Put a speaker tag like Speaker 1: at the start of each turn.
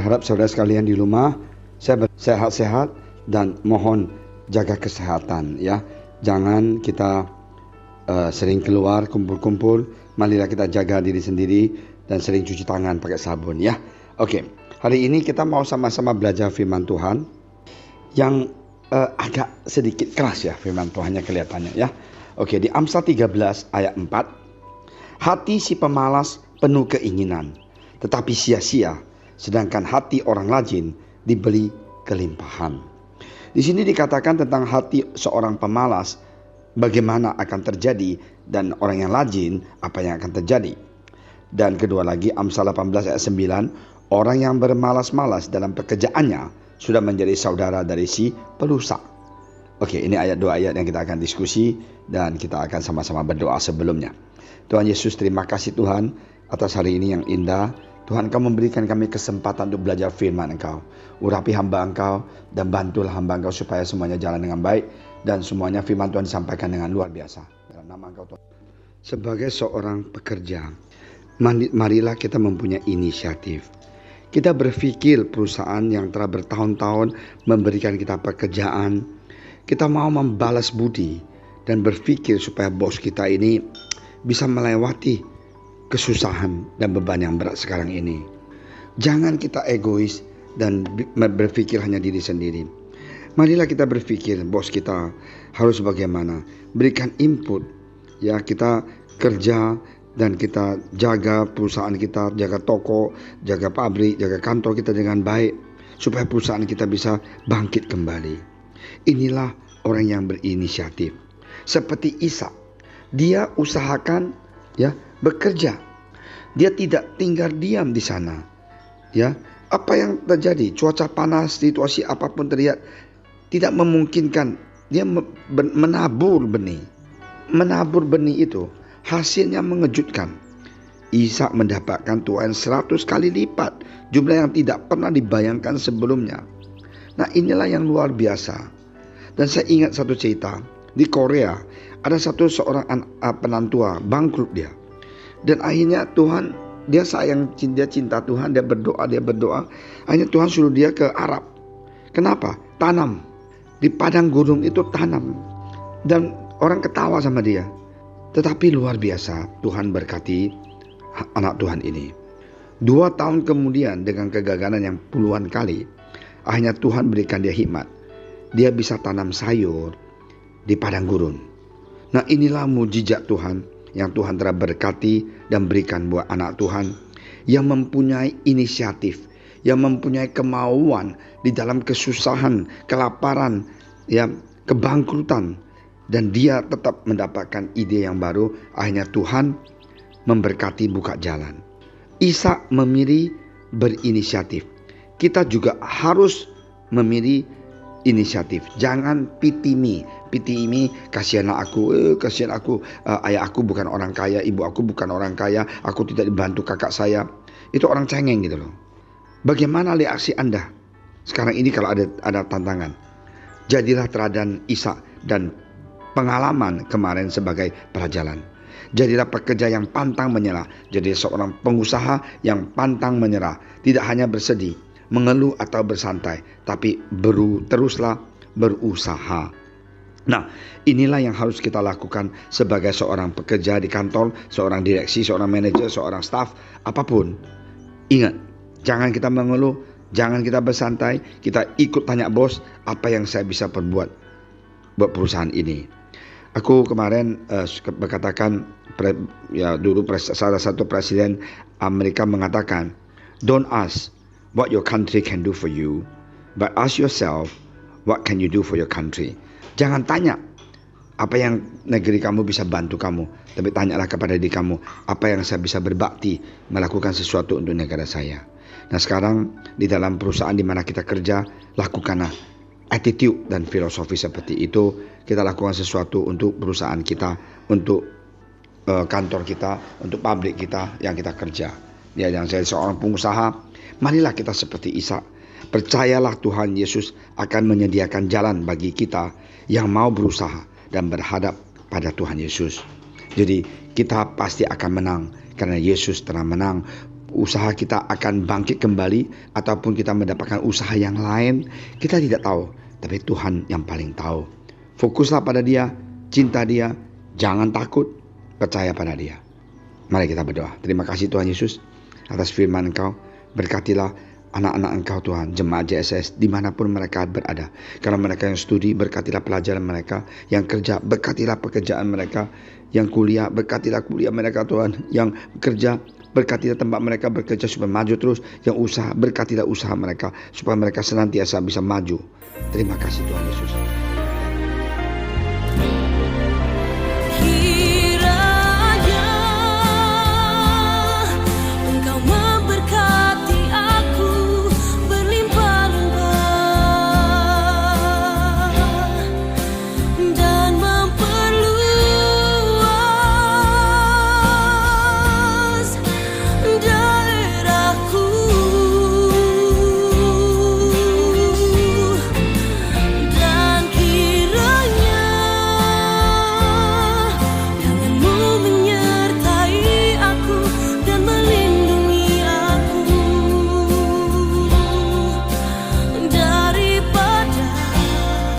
Speaker 1: Harap saudara sekalian di rumah sehat-sehat dan mohon jaga kesehatan ya. Jangan kita sering keluar kumpul-kumpul. Marilah kita jaga diri sendiri dan sering cuci tangan pakai sabun ya. Oke, hari ini kita mau sama-sama belajar firman Tuhan yang agak sedikit keras ya firman Tuhannya kelihatannya ya. Oke, di Amsal 13 ayat 4. Hati si pemalas penuh keinginan, tetapi sia-sia, sedangkan hati orang rajin diberi kelimpahan. Di sini dikatakan tentang hati seorang pemalas, bagaimana akan terjadi, dan orang yang rajin, apa yang akan terjadi. Dan kedua lagi, Amsal 18 ayat 9, orang yang bermalas-malas dalam pekerjaannya sudah menjadi saudara dari si perusak. Oke, ini dua ayat yang kita akan diskusi dan kita akan sama-sama berdoa sebelumnya. Tuhan Yesus, terima kasih Tuhan atas hari ini yang indah. Tuhan, Engkau memberikan kami kesempatan untuk belajar firman Engkau. Urapi hamba Engkau dan bantulah hamba Engkau supaya semuanya jalan dengan baik dan semuanya firman Tuhan disampaikan dengan luar biasa. Dalam nama Engkau Tuhan. Sebagai seorang pekerja, marilah kita mempunyai inisiatif. Kita berpikir perusahaan yang telah bertahun-tahun memberikan kita pekerjaan, kita mau membalas budi dan berpikir supaya bos kita ini bisa melewati kesusahan dan beban yang berat sekarang ini. Jangan kita egois dan berpikir hanya diri sendiri. Marilah kita berpikir bos kita harus bagaimana, berikan input ya, kita kerja dan kita jaga perusahaan kita, jaga toko, jaga pabrik, jaga kantor kita dengan baik supaya perusahaan kita bisa bangkit kembali. Inilah orang yang berinisiatif. Seperti Ishak, dia usahakan ya bekerja. Dia tidak tinggal diam di sana. Ya, apa yang terjadi? Cuaca panas, situasi apapun terlihat tidak memungkinkan. Dia menabur benih. Menabur benih itu hasilnya mengejutkan. Ishak mendapatkan tuaian 100 kali lipat, jumlah yang tidak pernah dibayangkan sebelumnya. Nah, inilah yang luar biasa. Dan saya ingat satu cerita di Korea, ada seorang penantua bangkrut dia. Dan akhirnya Tuhan, dia cinta Tuhan, dia berdoa. Akhirnya Tuhan suruh dia ke Arab. Kenapa? Tanam. Di padang gurun itu tanam. Dan orang ketawa sama dia. Tetapi luar biasa, Tuhan berkati anak Tuhan ini. 2 tahun kemudian dengan kegagalan yang puluhan kali, akhirnya Tuhan berikan dia hikmat. Dia bisa tanam sayur di padang gurun. Nah, inilah mujizat Tuhan yang Tuhan telah berkati dan berikan buat anak Tuhan yang mempunyai inisiatif, yang mempunyai kemauan di dalam kesusahan, kelaparan, ya, kebangkrutan, dan dia tetap mendapatkan ide yang baru. Akhirnya Tuhan memberkati, buka jalan. Ishak memilih berinisiatif. Kita juga harus memilih inisiatif. Jangan piti me, kasihan aku, ayah aku bukan orang kaya, ibu aku bukan orang kaya, aku tidak dibantu kakak saya. Itu orang cengeng gitu loh. Bagaimana reaksi Anda sekarang ini kalau ada tantangan? Jadilah teladan Ishak dan pengalaman kemarin sebagai pelajaran. Jadilah pekerja yang pantang menyerah. Jadi seorang pengusaha yang pantang menyerah. Tidak hanya bersedih, mengeluh atau bersantai, tapi teruslah berusaha. Nah, inilah yang harus kita lakukan sebagai seorang pekerja di kantor, seorang direksi, seorang manajer, seorang staf, apapun. Ingat, jangan kita mengeluh, jangan kita bersantai, kita ikut tanya bos, apa yang saya bisa perbuat buat perusahaan ini. Aku kemarin berkatakan, dulu salah satu presiden Amerika mengatakan, don't ask what your country can do for you, but ask yourself, what can you do for your country? Jangan tanya apa yang negeri kamu bisa bantu kamu, tapi tanyalah kepada diri kamu, apa yang saya bisa berbakti, melakukan sesuatu untuk negara saya. Nah, sekarang di dalam perusahaan di mana kita kerja, lakukanlah attitude dan filosofi seperti itu. Kita lakukan sesuatu untuk perusahaan kita, untuk kantor kita, untuk pabrik kita yang kita kerja. Ya, yang saya seorang pengusaha, marilah kita seperti Ishak. Percayalah Tuhan Yesus akan menyediakan jalan bagi kita yang mau berusaha dan berhadap pada Tuhan Yesus. Jadi kita pasti akan menang karena Yesus telah menang usaha kita akan bangkit kembali ataupun kita mendapatkan usaha yang lain, kita tidak tahu. Tapi Tuhan yang paling tahu. Fokuslah pada Dia, cinta Dia, jangan takut, percaya pada Dia. Mari kita berdoa. Terima kasih Tuhan Yesus atas firman Engkau. Berkatilah anak-anak Engkau Tuhan, jemaat JSS dimanapun mereka berada. Kalau mereka yang studi, berkatilah pelajaran mereka. Yang kerja, berkatilah pekerjaan mereka. Yang kuliah, berkatilah kuliah mereka Tuhan. Yang bekerja, berkatilah tempat mereka bekerja supaya maju terus. Yang usaha, berkatilah usaha mereka supaya mereka senantiasa bisa maju. Terima kasih Tuhan Yesus.